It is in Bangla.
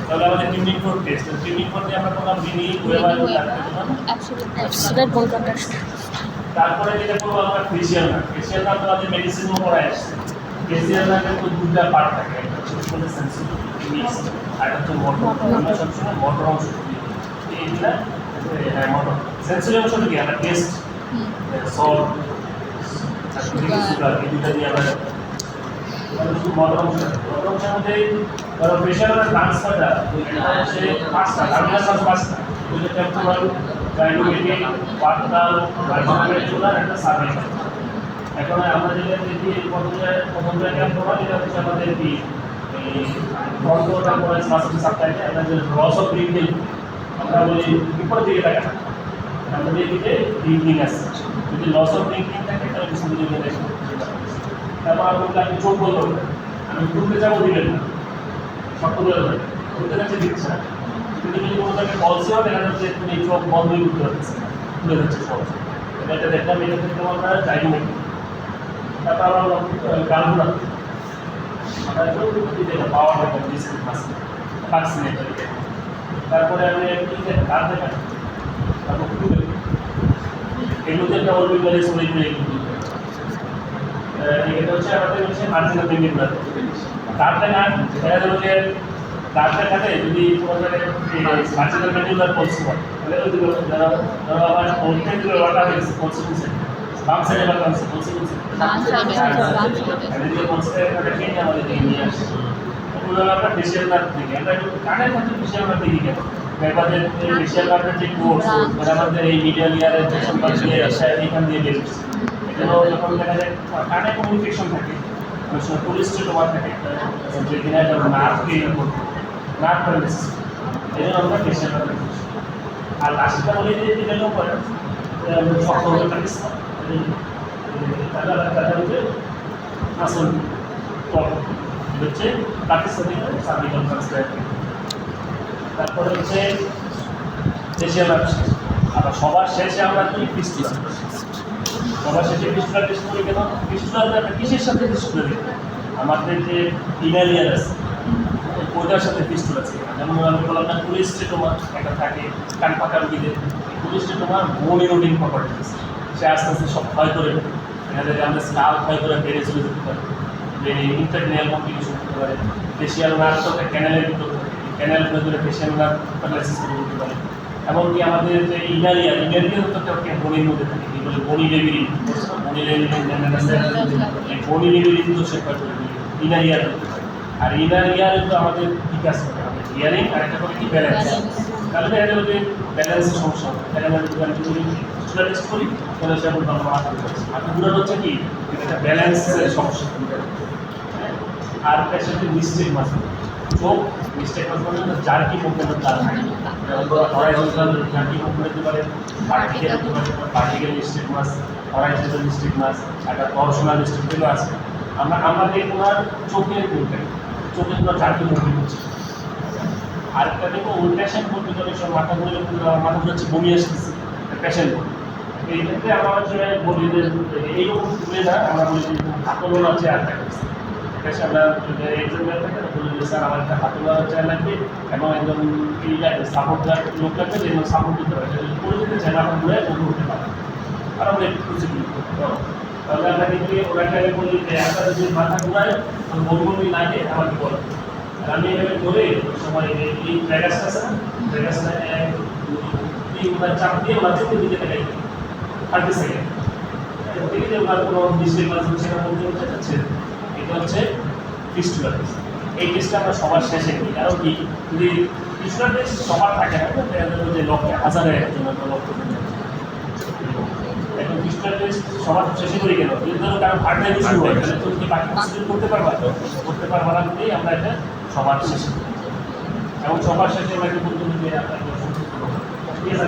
তাহলে আমাদের tuning four test, tuning four দিয়ে আমরা করলাম রিনি ওয়েবার অ্যাবসলিউট বোন কন্ট্রাক্ট। তারপরে যেটা করবো আমরা ফেসিয়াল নার্ভ। ফেসিয়াল নার্ভ আমাদের মেডিসিনও পড়ায় আসছে। ফেসিয়াল নার্ভের তো দুটা পার্ট থাকে, একটা হচ্ছে উপরে সেন্সিটিভ মিক্স, আর একটা হচ্ছে মোটর। আমরা সবসময় মোটর অংশ করি এইটা। হ্যাঁ, মোটর সেন্সিটিভ অংশটা কি আমরা টেস্ট সল্ট সুগার এই দুটা দিয়ে আমরা মোটর অংশের মধ্যে ধরো প্রেশার ট্রান্সফারটা হচ্ছে পাঁচটা, পাঁচটা টেম্পোরাল, ডায়নোমেটিক, পার্টাল, ভার্টিকুলার, একটা সার্ভাইকাল। এখন আমরা যেটা দেখি প্রথম জায়গায় পড়া এটা হচ্ছে আমাদের কি ফ্রন্টো টেম্পোরাল মাসল সাবটাইটে আমরা যে লস অফ ব্রিথিং আমরা বলি বিপরীত দিকে থাকে, আমাদের দিকে ব্রিথিং আছে। যদি লস অফ ব্রিথিং থাকে তাহলে কিছু বুঝে গেলে তারপর আমি চোখ বলবো, আমি ঘুরতে যাবো দিলেন না, শক্ত করে ধরে ঘুরতে যাচ্ছে দিচ্ছে না। যদি কোনো জায়গায় পলসেও দেখা যাচ্ছে তুমি চোখ বন্ধই করতে পারতেছে না, খুলে যাচ্ছে সহজ। এটা দেখলাম, এটা থেকে আমরা ডায়নোমেটিক। তারপর আমরা গানগুলা পাওয়ার দেখেন ডিসক্রিট মাসে ভ্যাকসিনেটর। তারপরে আমি কি দেখেন কার দেখেন, তারপর খুলে এগুলোতে একটা অরবিটালি সরি করে এটা হচ্ছে আমাদের হচ্ছে মার্জিনাল মেমব্রেন। তারটা গান দেখা যাবে যে তারটা খাতে যদি কোনো জায়গায় মার্জিনাল মেমব্রেন পলস হয় তাহলে ওই দিকে যারা আবার ওল্টেজের ওয়াটার আছে পলস আছে বাম সাইডে বা ডান সাইডে পলস আছে এদিকে পলস এর কেন আমাদের দিকে নিয়ে আসে ওগুলো আমরা ফেশিয়াল নার্ভ থেকে আমরা কানের ক্ষেত্রে ফেশিয়াল নার্ভ দেখি কেন ব্যাপারে ফেশিয়াল নার্ভের যে কোর্স মানে আমাদের এই মিডিয়াল ইয়ারের যে সম্পর্ক দিয়ে এখান দিয়ে বের হচ্ছে। যখন দেখা যায় কানে কমিউনিকেশন থাকে কোলেস্টেরল থাকে যেখানে একটা নার্ভকে নার্ভ প্যারালাইসিস, এই জন্য আমরা ফেশিয়াল নার্ভ। আর লাস্টটা বলে যে যেটা করে শক্ত হয়ে থাকে তাদের হচ্ছে আসল টপ হচ্ছে পাকিস্তানি সার্ভিকাল ট্রান্সফার। তারপরে হচ্ছে ফেশিয়াল নার্ভ। আবার সবার শেষে আমরা কি ফিস্টুলা, সবার শেষে ফিস্টুলা টেস্ট করি কেন? ফিস্টুলা কিসের সাথে ফিস্টুলা দিই? আমাদের যে ইনার ইয়ার আছে ওইটার সাথে ফিস্টুলা আছে। যেমন আমি বললাম না কোলেস্টেটোমা একটা থাকে কান পাকা রোগীদের, কোলেস্টেটোমার বোন ইরোডিং প্রপার্টিস, সে আস্তে আস্তে সব ক্ষয় করে দেখা যায় যে আমাদের স্কাল ক্ষয় করে বেড়ে চলে যেতে পারে, ইন্টারনেল কমপ্লিকেশন হতে পারে। ফেশিয়াল নার্ভ তো একটা ক্যানেলের ভিতর থাকে, ক্যানেল ভেতরে ফেশিয়াল নার্ভ প্যারালাইসিস করে দিতে পারে। এমনকি আমাদের যে ইনার ইয়ার তো একটা বনির মধ্যে থাকে, কি বলে বনি লেবিরিন, বনি লেবিরিন বনি লেবিরিন তো সে ক্ষয় করে দিই ইনার ইয়ার। আর ইনার ইয়ারে তো আমাদের বিকাশ করে আমাদের ইয়ারিং আর একটা করে কি ব্যালেন্স। তাহলে দেখা যাবে যে ব্যালেন্সের সমস্যা হবে। দেখা যাবে যদি আমি যদি ফিস্টুলা টেস্ট করি তাহলে সে বলতে আমার হাত হচ্ছে হাত ঘুরানো হচ্ছে কি একটা ব্যালেন্সের সমস্যা। আর পেশেন্টের মিস্টেক মাসে চোখ মিস্টেক মাস মানে জার্কি মুভমেন্টের তার থাকে, হরাইজন্টাল জার্কি মুভমেন্ট হতে পারে, ভার্টিক্যাল মিস্টেক মাস, হরাইজন্টাল মিস্টেক মাস, একটা টরশনাল মিস্টেক গুলো আছে। আমাদের ওনার চোখের মুভমেন্ট, চোখে কোনো জার্কি মুভমেন্ট হচ্ছে। আরেকটা দেখো ওই পেশেন্ট বলতে অনেক সময় মাথা ঘুরে মাথা ঘুরাচ্ছে বমি আসতেছে পেশেন্ট বলতে, এই ক্ষেত্রে আমরা হচ্ছে বলি যে এইরকম ঘুরে না, আমরা বলি যে হাতল আছে আর আমরা এক্সাম্পল থাকে বলি যে স্যার আমার একটা হাতলা চেয়ার লাগবে এবং একদম এই লাগবে সাপোর্ট লোক লাগবে যেন সাপোর্ট দিতে পারে, যদি করে দিতে চাই মাথা ঘুরে বন্ধু হতে পারে। আর আমরা একটু প্রসিডিউর তাহলে আমরা কিন্তু ওনাকে বলি যে আপনারা যদি মাথা ঘুরায় বমি লাগে আমাকে বলো। আমি এভাবে করে সময় এই ট্র্যাগাসটা আছে না, ট্র্যাগাসটা চাপ দিয়ে ওনার চোখের দিকে দেখাই 30 সেকেন্ড দেখি যে ওনার কোনো ডিস্ট্রিক্ট মাস হচ্ছে না বলতে হচ্ছে। এটা হচ্ছে ফিস্টুলা টেস্ট। এই টেস্টটা আমরা সবার শেষে করি, কারণ কি যদি ফিস্টুলা টেস্ট সবার থাকে না যে লক্ষ্যে হাজারের একজন লক্ষ্য এখন ফিস্টুলা টেস্ট সবার শেষে করি কেন? যদি ধরো কারো হার্ট লাইন শুরু হয় তাহলে তুমি কি বাকি প্রসিডিউর করতে পারবা না বলেই আমরা এটা সবার শেষে করি। এবং সবার শেষে আমরা কি বলতে হবে যে আপনার ঠিক আছে